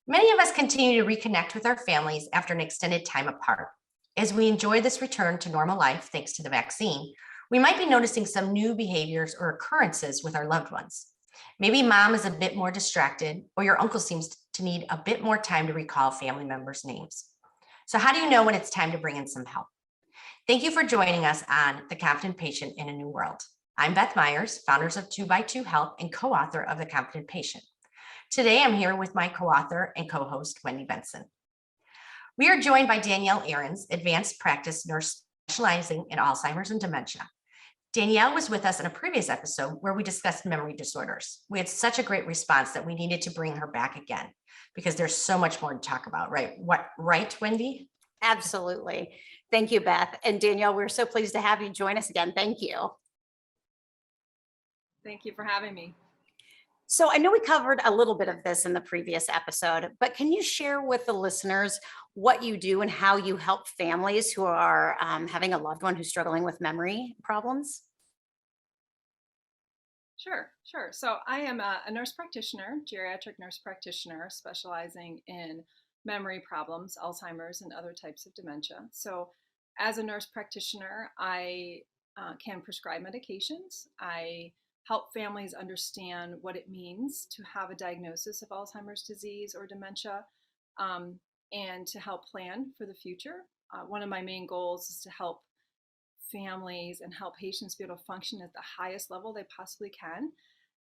Many of us continue to reconnect with our families after an extended time apart. As we enjoy this return to normal life thanks to the vaccine, we might be noticing some new behaviors or occurrences with our loved ones. Maybe mom is a bit more distracted, or your uncle seems to need a bit more time to recall family members' names. So, how do you know when it's time to bring in some help? Thank you for joining us on The Confident Patient in a New World. I'm Beth Myers, founders of 2x2 Help and co-author of The Confident Patient. Today, I'm here with my co-author and co-host, Wendy Benson. We are joined by Danielle Arends, advanced practice nurse specializing in Alzheimer's and dementia. Danielle was with us in a previous episode where we discussed memory disorders. We had such a great response that we needed to bring her back again because there's so much more to talk about, right? Right, Wendy? Absolutely. Thank you, Beth. And Danielle, we're so pleased to have you join us again. Thank you. Thank you for having me. So I know we covered a little bit of this in the previous episode, but can you share with the listeners what you do and how you help families who are having a loved one who's struggling with memory problems? Sure. So I am a nurse practitioner, geriatric nurse practitioner, specializing in memory problems, Alzheimer's, and other types of dementia. So as a nurse practitioner, I can prescribe medications. I help families understand what it means to have a diagnosis of Alzheimer's disease or dementia, and to help plan for the future. One of my main goals is to help families and help patients be able to function at the highest level they possibly can,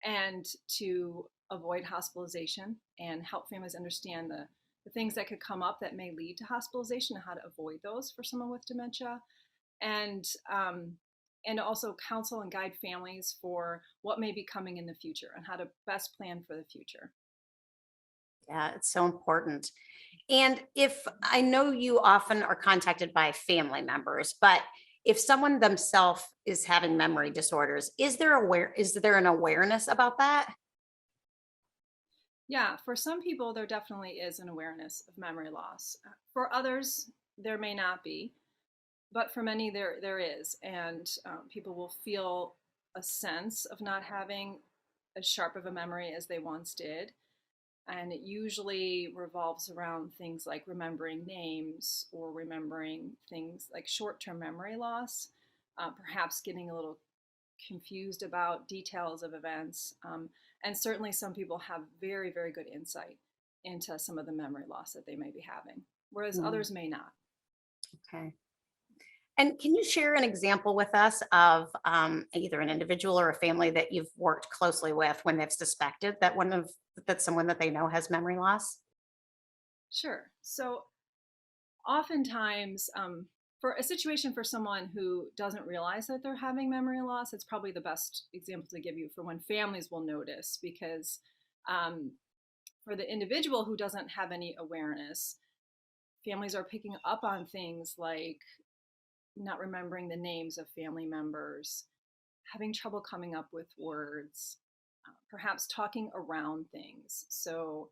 and to avoid hospitalization and help families understand the things that could come up that may lead to hospitalization and how to avoid those for someone with dementia. And also counsel and guide families for what may be coming in the future and how to best plan for the future. Yeah, it's so important. And if I know you often are contacted by family members, but if someone themselves is having memory disorders, is there an awareness about that? Yeah, for some people, there definitely is an awareness of memory loss. For others, there may not be, but for many, there is. And people will feel a sense of not having as sharp of a memory as they once did. And it usually revolves around things like remembering names or remembering things like short-term memory loss, perhaps getting a little confused about details of events. And certainly some people have very, very good insight into some of the memory loss that they may be having, whereas others may not. Okay. And can you share an example with us of either an individual or a family that you've worked closely with when they've suspected that someone that they know has memory loss? Sure. So oftentimes, for a situation for someone who doesn't realize that they're having memory loss, it's probably the best example to give you for when families will notice, because for the individual who doesn't have any awareness, families are picking up on things like not remembering the names of family members, having trouble coming up with words, perhaps talking around things. So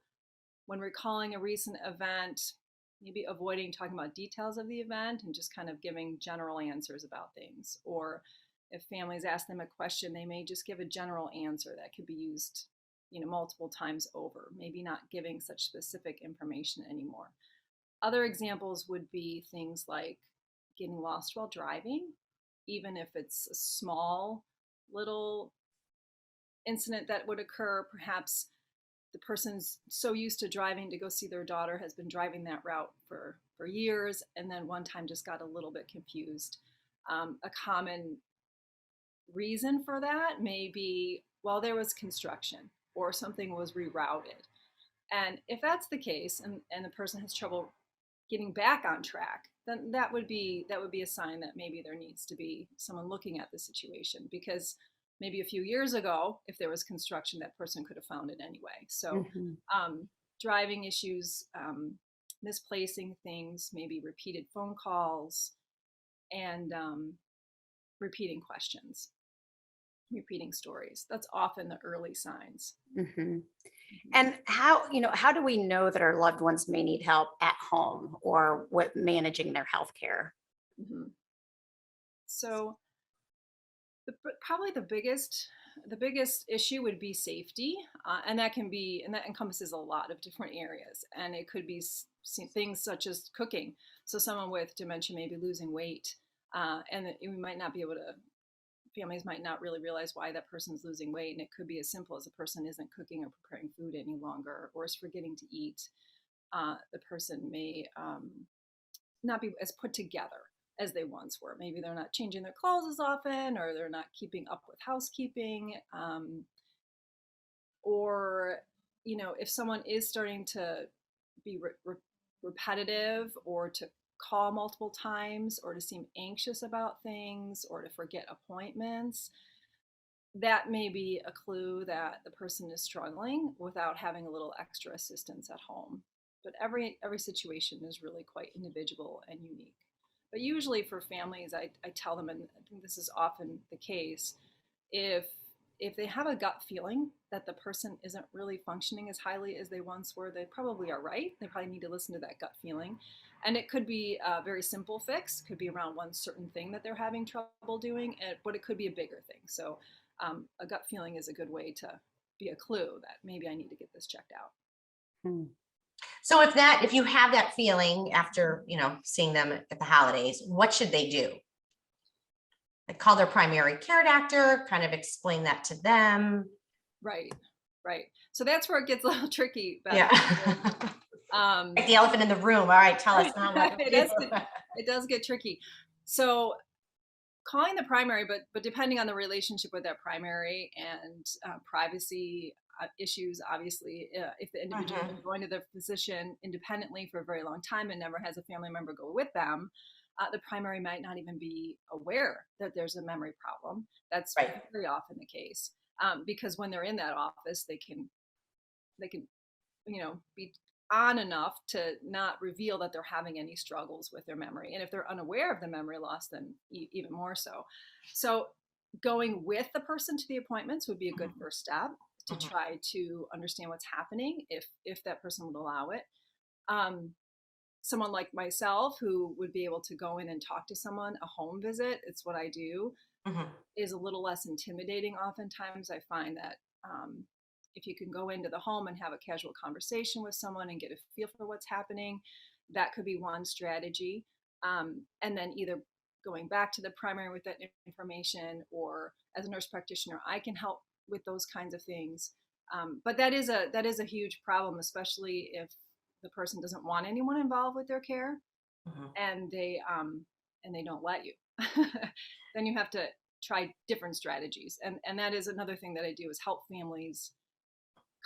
when recalling a recent event, maybe avoiding talking about details of the event and just kind of giving general answers about things. Or if families ask them a question, they may just give a general answer that could be used, multiple times over, maybe not giving such specific information anymore. Other examples would be things like getting lost while driving, even if it's a small little incident that would occur. Perhaps the person's so used to driving to go see their daughter, has been driving that route for years, and then one time just got a little bit confused. A common reason for that may be while there was construction or something was rerouted. And if that's the case, and the person has trouble getting back on track, then that would be a sign that maybe there needs to be someone looking at the situation, because maybe a few years ago, if there was construction, that person could have found it anyway. So driving issues, misplacing things, maybe repeated phone calls, and repeating questions, repeating stories. That's often the early signs. And how do we know that our loved ones may need help at home or with managing their health care? So probably the biggest the biggest issue would be safety, and that encompasses a lot of different areas. And it could be things such as cooking. So someone with dementia may be losing weight, and we might not be able to. Families might not really realize why that person's losing weight, and it could be as simple as a person isn't cooking or preparing food any longer, or is forgetting to eat. The person may not be as put together as they once were. Maybe they're not changing their clothes as often, or they're not keeping up with housekeeping. Or, if someone is starting to be repetitive, or to call multiple times, or to seem anxious about things, or to forget appointments, that may be a clue that the person is struggling without having a little extra assistance at home. But every situation is really quite individual and unique. But usually for families, I tell them, and I think this is often the case, if they have a gut feeling that the person isn't really functioning as highly as they once were, they probably are right. They probably need to listen to that gut feeling. And it could be a very simple fix, could be around one certain thing that they're having trouble doing, but it could be a bigger thing. So a gut feeling is a good way to be a clue that maybe I need to get this checked out. So if you have that feeling after, seeing them at the holidays, what should they do? Like call their primary care doctor, kind of explain that to them. Right. So that's where it gets a little tricky. Beth. Yeah. Like the elephant in the room. All right, tell us now what to do. It does get tricky. So calling the primary, but depending on the relationship with that primary and privacy issues, obviously, if the individual is going to the physician independently for a very long time and never has a family member go with them, the primary might not even be aware that there's a memory problem. That's right. Very often the case, because when they're in that office, they can be on enough to not reveal that they're having any struggles with their memory. And if they're unaware of the memory loss, then even more so. So going with the person to the appointments would be a good first step to try to understand what's happening, if that person would allow it. Someone like myself who would be able to go in and talk to someone, a home visit, it's what I do, is a little less intimidating. Oftentimes I find that if you can go into the home and have a casual conversation with someone and get a feel for what's happening, that could be one strategy. And then either going back to the primary with that information, or as a nurse practitioner, I can help with those kinds of things. But that is a huge problem, especially if the person doesn't want anyone involved with their care, and they don't let you. Then you have to try different strategies. And that is another thing that I do, is help families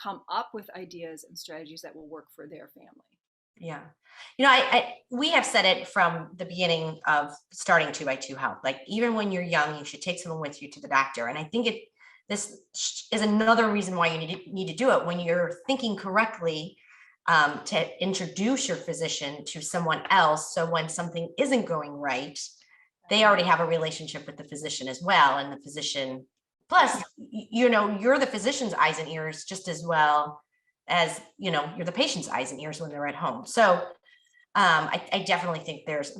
come up with ideas and strategies that will work for their family. Yeah. We have said it from the beginning of starting 2x2 Health. Like, even when you're young, you should take someone with you to the doctor. And I think this is another reason why you need to do it when you're thinking correctly, to introduce your physician to someone else. So when something isn't going right, they already have a relationship with the physician as well. And the physician, plus, you're the physician's eyes and ears just as well as, you're the patient's eyes and ears when they're at home. So I definitely think there's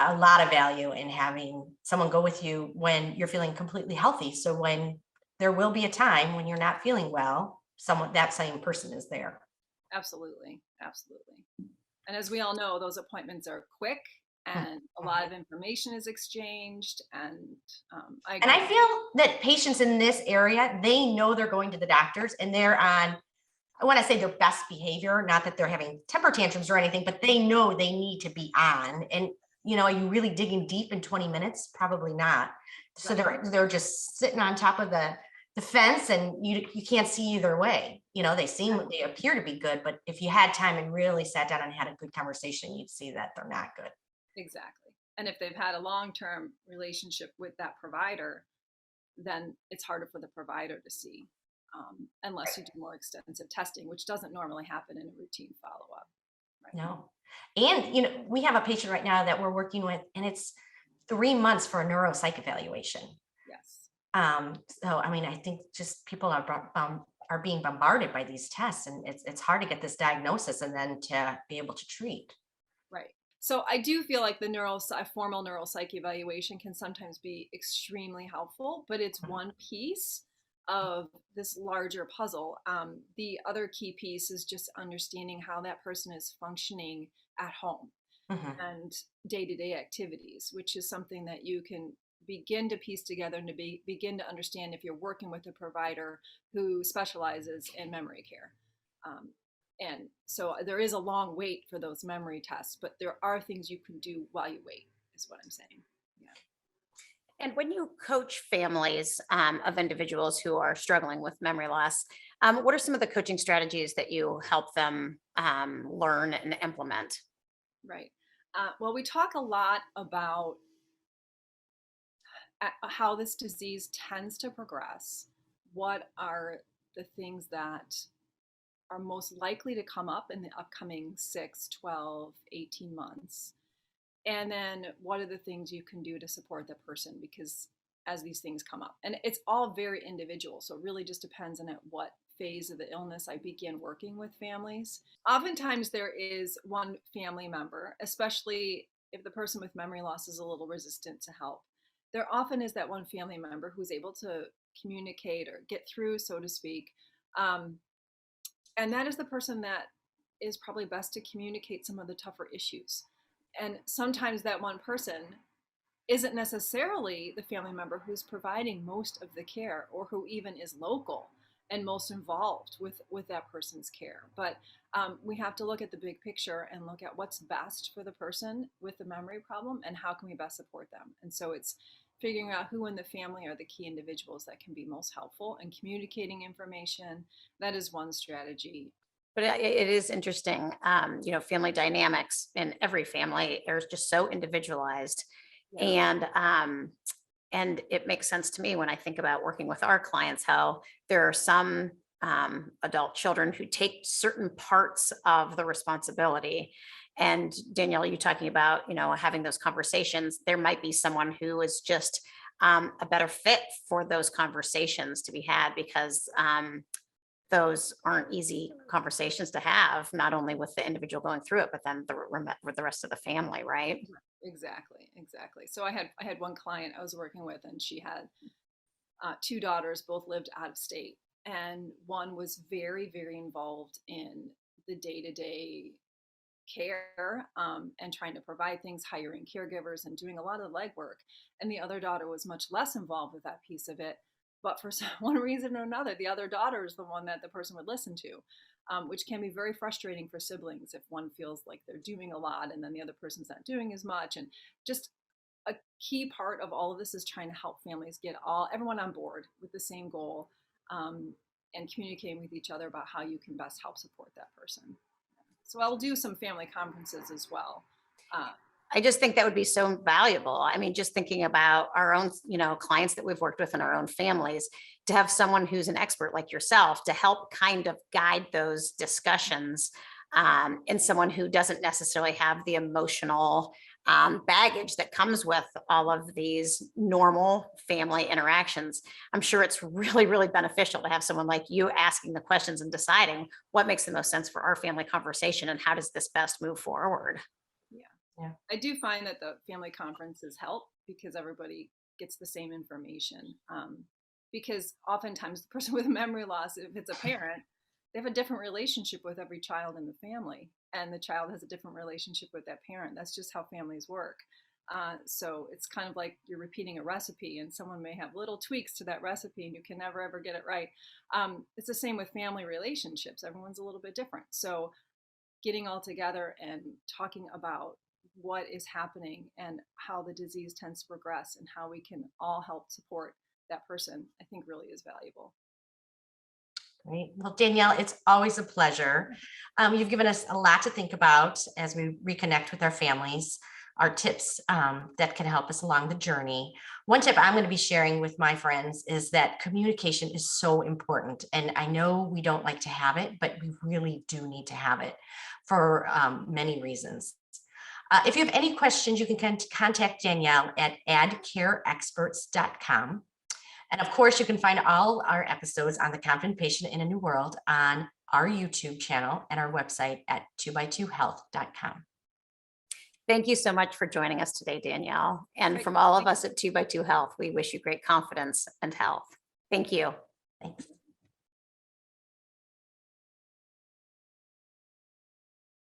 a lot of value in having someone go with you when you're feeling completely healthy. So when there will be a time when you're not feeling well, that same person is there. Absolutely. And as we all know, those appointments are quick, and a lot of information is exchanged. And I feel that patients in this area, they know they're going to the doctors, and they're on, I want to say, their best behavior. Not that they're having temper tantrums or anything, but they know they need to be on. And are you really digging deep in 20 minutes? Probably not. So they're just sitting on top of the fence, and you can't see either way. They appear to be good, but if you had time and really sat down and had a good conversation, you'd see that they're not good. Exactly. And if they've had a long-term relationship with that provider, then it's harder for the provider to see, unless you do more extensive testing, which doesn't normally happen in a routine follow-up. Right? No. And, we have a patient right now that we're working with, and it's 3 months for a neuropsych evaluation. Yes. So, I think just people are being bombarded by these tests, and it's hard to get this diagnosis and then to be able to treat. Right. So I do feel like the formal neuropsych evaluation can sometimes be extremely helpful, but it's one piece of this larger puzzle. The other key piece is just understanding how that person is functioning at home Mhm. and day-to-day activities, which is something that you can begin to piece together and to begin to understand if you're working with a provider who specializes in memory care. Um, and so there is a long wait for those memory tests, but there are things you can do while you wait, is what I'm saying. Yeah. And when you coach families of individuals who are struggling with memory loss, what are some of the coaching strategies that you help them learn and implement? Right. Well, we talk a lot about how this disease tends to progress. What are the things that are most likely to come up in the upcoming 6, 12, 18 months? And then what are the things you can do to support the person? Because as these things come up, and it's all very individual. So it really just depends on at what phase of the illness I begin working with families. Oftentimes there is one family member, especially if the person with memory loss is a little resistant to help. There often is that one family member who's able to communicate or get through, so to speak. Um, and that is the person that is probably best to communicate some of the tougher issues. And sometimes that one person isn't necessarily the family member who's providing most of the care or who even is local and most involved with that person's care. But we have to look at the big picture and look at what's best for the person with the memory problem and how can we best support them. And so it's figuring out who in the family are the key individuals that can be most helpful and communicating information. That is one strategy. But it is interesting, family dynamics in every family are just so individualized, Yeah. and it makes sense to me when I think about working with our clients how there are some adult children who take certain parts of the responsibility. And Danielle, you talking about having those conversations. There might be someone who is just a better fit for those conversations to be had because those aren't easy conversations to have, not only with the individual going through it, but then with the rest of the family, right? Exactly, exactly. So I had one client I was working with, and she had two daughters, both lived out of state, and one was very, very involved in the day-to-day care and trying to provide things, hiring caregivers, and doing a lot of the legwork. And the other daughter was much less involved with that piece of it. But for one reason or another, the other daughter is the one that the person would listen to, which can be very frustrating for siblings if one feels like they're doing a lot and then the other person's not doing as much. And just a key part of all of this is trying to help families get everyone on board with the same goal, and communicating with each other about how you can best help support that person. So I'll do some family conferences as well. Uh, I just think that would be so valuable. I mean, just thinking about our own, clients that we've worked with in our own families, to have someone who's an expert like yourself to help kind of guide those discussions, and someone who doesn't necessarily have the emotional baggage that comes with all of these normal family interactions. I'm sure it's really, really beneficial to have someone like you asking the questions and deciding what makes the most sense for our family conversation and how does this best move forward. yeah. Yeah. I do find that the family conferences help because everybody gets the same information. Because oftentimes the person with memory loss, if it's a parent, they have a different relationship with every child in the family, and the child has a different relationship with that parent. That's just how families work. So it's kind of like you're repeating a recipe, and someone may have little tweaks to that recipe, and you can never ever get it right. It's the same with family relationships. Everyone's a little bit different. So getting all together and talking about what is happening and how the disease tends to progress and how we can all help support that person, I think really is valuable. Great. Well, Danielle, it's always a pleasure. You've given us a lot to think about as we reconnect with our families, our tips that can help us along the journey. One tip I'm going to be sharing with my friends is that communication is so important. And I know we don't like to have it, but we really do need to have it for many reasons. If you have any questions, you can contact Danielle at addcareexperts.com. And of course, you can find all our episodes on the Confident Patient in a New World on our YouTube channel and our website at 2by2health.com. Thank you so much for joining us today, Danielle. And Great. from all of us at 2 by 2 Health, we wish you great confidence and health. Thank you. Thanks.